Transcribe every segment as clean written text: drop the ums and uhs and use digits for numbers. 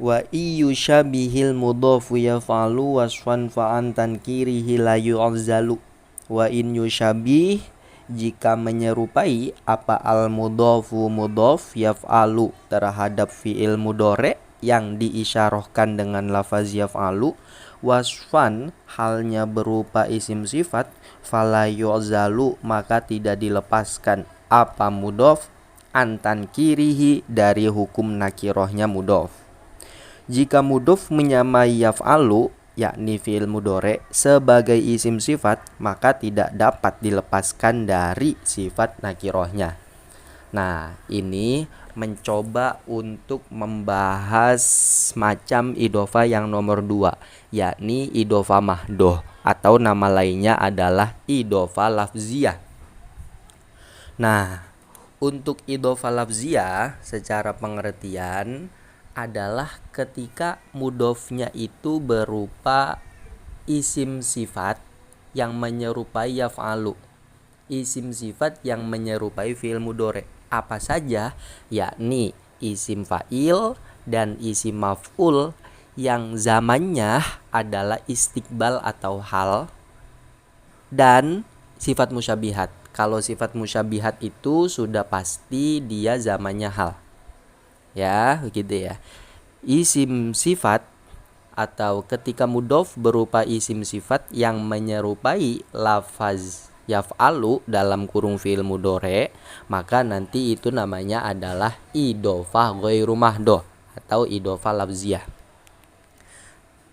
Wa iyyushabihil mudhafu yaf'alu wasfan fa'an tankirihi la yu'azzalu. Wa in yushabih, jika menyerupai apa al mudhafu mudhaf yaf'alu terhadap fi'il mudhari yang diisyarahkan dengan lafaz yaf'alu, wasfan halnya berupa isim sifat, fala yu'zalu maka tidak dilepaskan apa mudhaf antan kirihi dari hukum nakirohnya mudhaf. Jika mudhaf menyamai yaf'alu yakni fi'il mudhari sebagai isim sifat, maka tidak dapat dilepaskan dari sifat nakirohnya. Nah, ini mencoba untuk membahas macam idhofah yang nomor 2, yakni idhofah mahdoh atau nama lainnya adalah idhofah lafziyah. Nah, untuk idhofah lafziyah secara pengertian adalah ketika mudhofnya itu berupa isim sifat yang menyerupai yaf'alu, isim sifat yang menyerupai fi'il mudhari. Apa saja? Yakni isim fa'il dan isim maf'ul yang zamannya adalah istiqbal atau hal, dan sifat musyabihat. Kalau sifat musyabihat itu sudah pasti dia zamannya hal. Ya, begitu ya. Isim sifat atau ketika mudhaf berupa isim sifat yang menyerupai lafaz yaf'alu dalam kurung fi'il mudhari, maka nanti itu namanya adalah idhofah ghairu mahdoh atau idhofah lafziyah.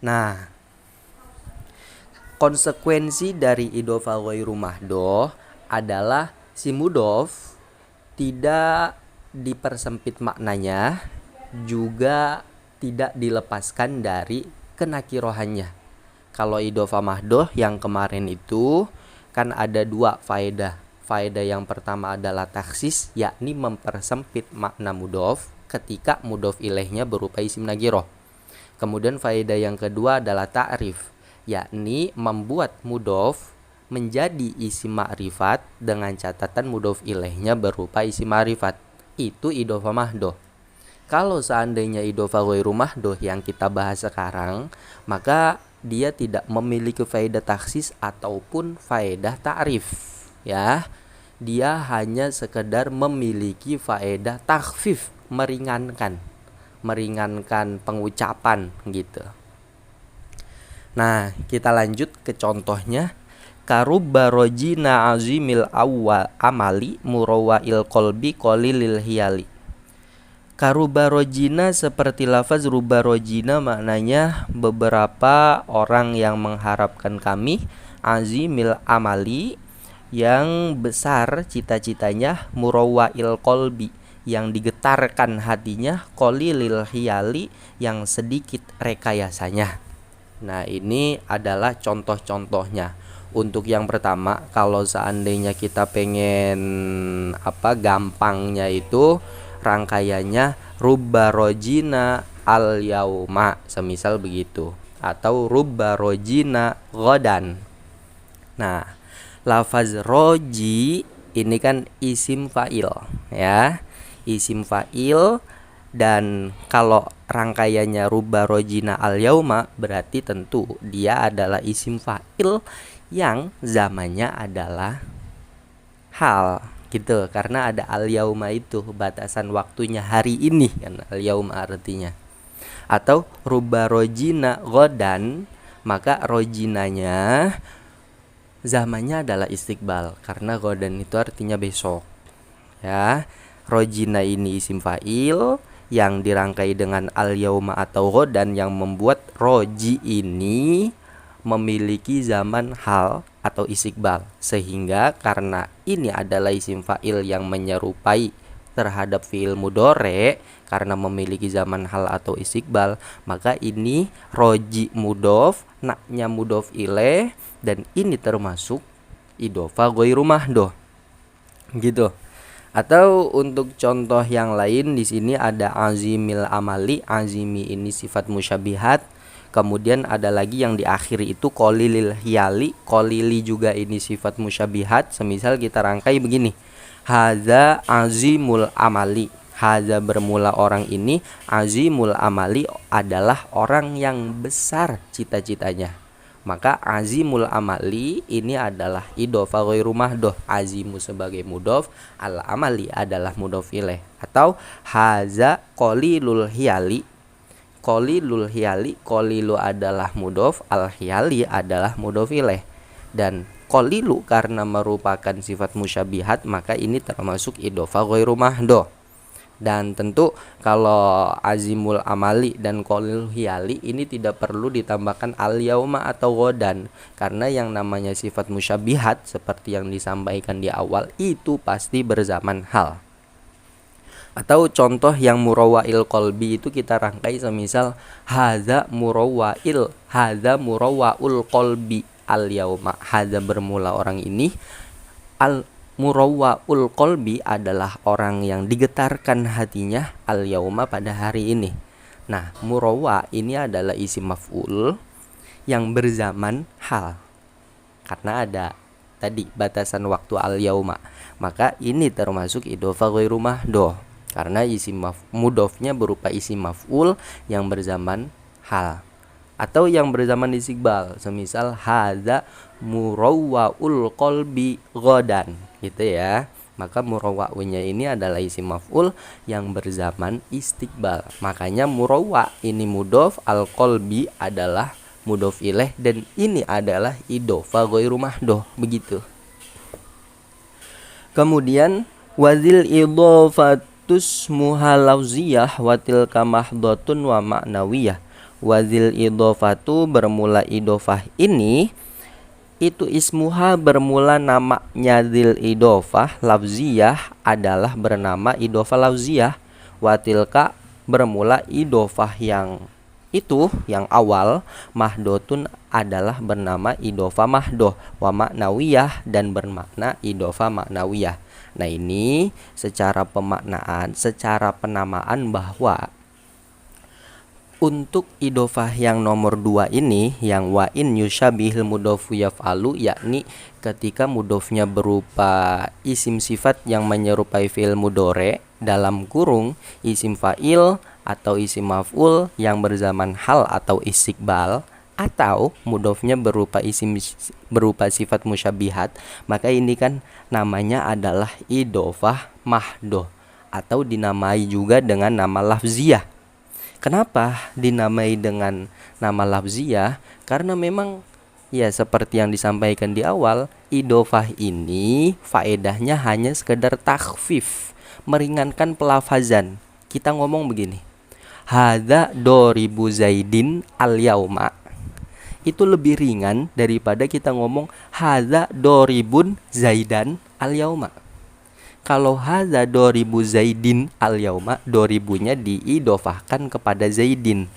Nah, konsekuensi dari idhofah ghairu mahdoh adalah si mudhaf tidak dipersempit maknanya, juga tidak dilepaskan dari kenakirohannya. Kalau idhofah mahdoh yang kemarin itu kan ada 2 faedah. Faedah yang pertama adalah taksis, yakni mempersempit makna mudhaf ketika mudhaf ilaihnya berupa isim nakiroh. Kemudian faedah yang kedua adalah ta'rif, yakni membuat mudhaf menjadi isim ma'rifat dengan catatan mudhaf ilaihnya berupa isim ma'rifat. Itu idhofah mahdoh. Kalau seandainya idhofah ghairu mahdoh yang kita bahas sekarang, maka dia tidak memiliki faedah taksis ataupun faedah ta'rif, ya. Dia hanya sekedar memiliki faedah takhfif, meringankan pengucapan gitu. Nah, kita lanjut ke contohnya. Karubba rojina azimil awwal amali murawa'il qalbi qalilil hiyali. Karubba rojina seperti lafaz rubba rojina, maknanya beberapa orang yang mengharapkan kami, azimil amali yang besar cita-citanya, murawa'il qalbi yang digetarkan hatinya, qalilil hiyali yang sedikit rekayasanya. Nah, ini adalah contoh-contohnya. Untuk yang pertama, kalau seandainya kita pengen gampangnya itu rangkaiannya rubba rojina al yauma, semisal begitu, atau rubba rojina ghadan. Nah, lafaz roji ini kan isim fa'il, ya, isim fa'il. Dan kalau rangkaiannya rubba rojina al yauma, berarti tentu dia adalah isim fa'il yang zamannya adalah hal gitu, karena ada al yauma itu batasan waktunya hari ini kan, al yauma artinya. Atau rubba rojina ghadan, maka rojinanya zamannya adalah istiqbal karena ghadan itu artinya besok, ya. Rojina ini isim fa'il yang dirangkai dengan al yauma atau ghadan yang membuat roji ini memiliki zaman hal atau istiqbal, sehingga karena ini adalah isim fa'il yang menyerupai terhadap fi'il mudhari karena memiliki zaman hal atau istiqbal, maka ini roji mudhof, naknya mudhof ilaih, dan ini termasuk idhofah ghairu mahdoh gitu. Atau untuk contoh yang lain di sini ada azimil amali, azimi ini sifat musyabihat. Kemudian ada lagi yang diakhiri itu qalilil hiyali, qalili juga ini sifat musyabihat. Semisal kita rangkai begini, hadza azimul amali, Haza bermula orang ini, azimul amali adalah orang yang besar cita-citanya. Maka azimul amali ini adalah idhofah ghairu mahdoh. Azimu sebagai mudhof, al amali adalah mudhof ilaih. Atau haza qalilul hiyali. Qalilul hiyali, qalilu adalah mudhof, al hiyali adalah mudhof ilaih. Dan qalilu karena merupakan sifat musyabihat, maka ini termasuk idhofah ghairu mahdoh. Dan tentu kalau azimul amali dan qalil hiyali ini tidak perlu ditambahkan al yauma atau godan, karena yang namanya sifat musyabihat seperti yang disampaikan di awal itu pasti berzaman hal. Atau contoh yang murawwail qalbi itu kita rangkai semisal hadza murawwail, hadza murawwaul qalbi al yauma. Hadza bermula orang ini, al murawwaul qalbi adalah orang yang digetarkan hatinya al yauma pada hari ini. Nah, murawwa ini adalah isim maf'ul yang berzaman hal. Karena ada tadi batasan waktu al yauma. Maka ini termasuk idhofah ghairu mahdoh. Karena isim mudhofnya berupa isim maf'ul yang berzaman hal. Atau yang berzaman istiqbal, semisal hadza murawwaul qalbi ghadan, gitu ya. Maka murawwa'unya ini adalah isim maf'ul yang berzaman istiqbal. Makanya murawwa ini mudhof, al qalbi adalah mudhof ilaih, dan ini adalah idhofah ghairu mahdoh, begitu. Kemudian wazil idhofatus muhalauziyah wa tilka mahdhatun wa ma'nawiyah. Wazil idhofatu bermula idhofah ini, itu ismuha bermula namanya zil idhofah, lafziyah adalah bernama idhofah lafziyah. Watilka bermula idhofah yang itu, yang awal, mahdotun adalah bernama idhofah mahdoh, wa maknawiyah dan bermakna idhofah maknawiyah. Nah, ini secara pemaknaan, secara penamaan bahwa untuk idhofah yang nomor 2 ini, yang wa in yusyabihil mudhofu yaf'alu, yakni ketika mudhofnya berupa isim sifat yang menyerupai fi'il mudhore dalam kurung isim fa'il atau isim maf'ul yang berzaman hal atau istiqbal, atau mudhofnya berupa sifat musyabihat, maka ini kan namanya adalah idhofah mahdoh atau dinamai juga dengan nama lafziyah. Kenapa dinamai dengan nama lafziyah? Karena memang ya seperti yang disampaikan di awal, idhofah ini faedahnya hanya sekedar takhfif, meringankan pelafazan. Kita ngomong begini, hadza doribu zaidin al yauma. Itu lebih ringan daripada kita ngomong hadza doribun zaidan al yauma. Kalau hadza doribu zaidin al yauma, doribunya diidhofahkan kepada zaidin.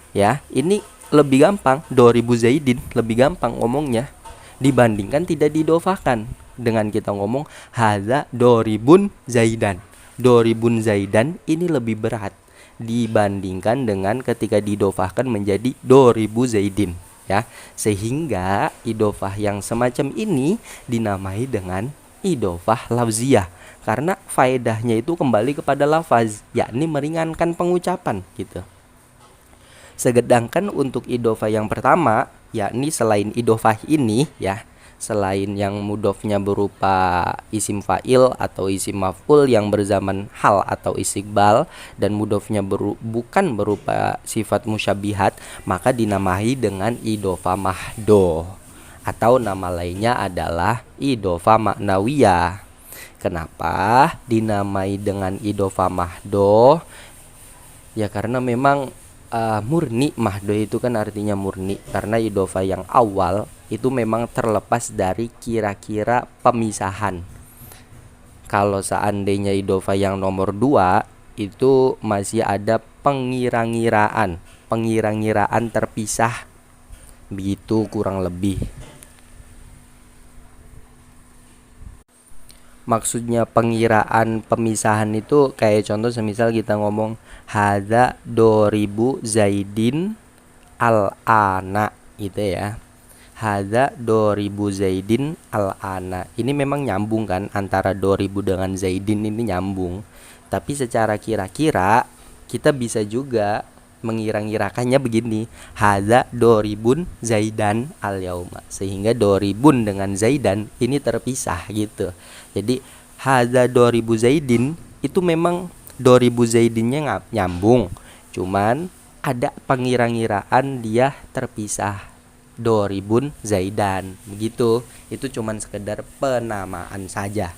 Ya, ini lebih gampang, doribu zaidin lebih gampang ngomongnya dibandingkan tidak diidhofahkan. Dengan kita ngomong hadza doribun zaidan. Doribun zaidan ini lebih berat dibandingkan dengan ketika diidhofahkan menjadi doribu zaidin, ya. Sehingga idhofah yang semacam ini dinamai dengan idhofah lafziyah, karena faedahnya itu kembali kepada lafaz, yakni meringankan pengucapan gitu. Sedangkan untuk idhofah yang pertama, yakni selain idhofah ini, ya, selain yang mudhofnya berupa isim fa'il atau isim maf'ul yang berzaman hal atau istiqbal, dan mudhofnya bukan berupa sifat musyabihat, maka dinamai dengan idhofah mahdoh, atau nama lainnya adalah idhofah maknawiyah. Kenapa dinamai dengan idhofah mahdoh? Ya karena memang murni, mahdoh itu kan artinya murni, karena idhofah yang awal itu memang terlepas dari kira-kira pemisahan. Kalau seandainya idhofah yang nomor 2 itu masih ada pengira-ngiraan terpisah, begitu kurang lebih. Maksudnya pengiraan pemisahan itu kayak contoh semisal kita ngomong hadza doribu zaidin al-ana, gitu ya. Hadza doribu zaidin al-ana. Ini memang nyambung kan, antara doribu dengan zaidin ini nyambung. Tapi secara kira-kira kita bisa juga mengira-ngirakannya begini, hadza doribun zaidan al yauma, sehingga doribun dengan zaidan ini terpisah gitu. Jadi hadza doribu zaidin itu memang doribu zaidinnya nyambung, cuman ada pengira-ngiraan dia terpisah, doribun zaidan begitu. Itu cuman sekedar penamaan saja.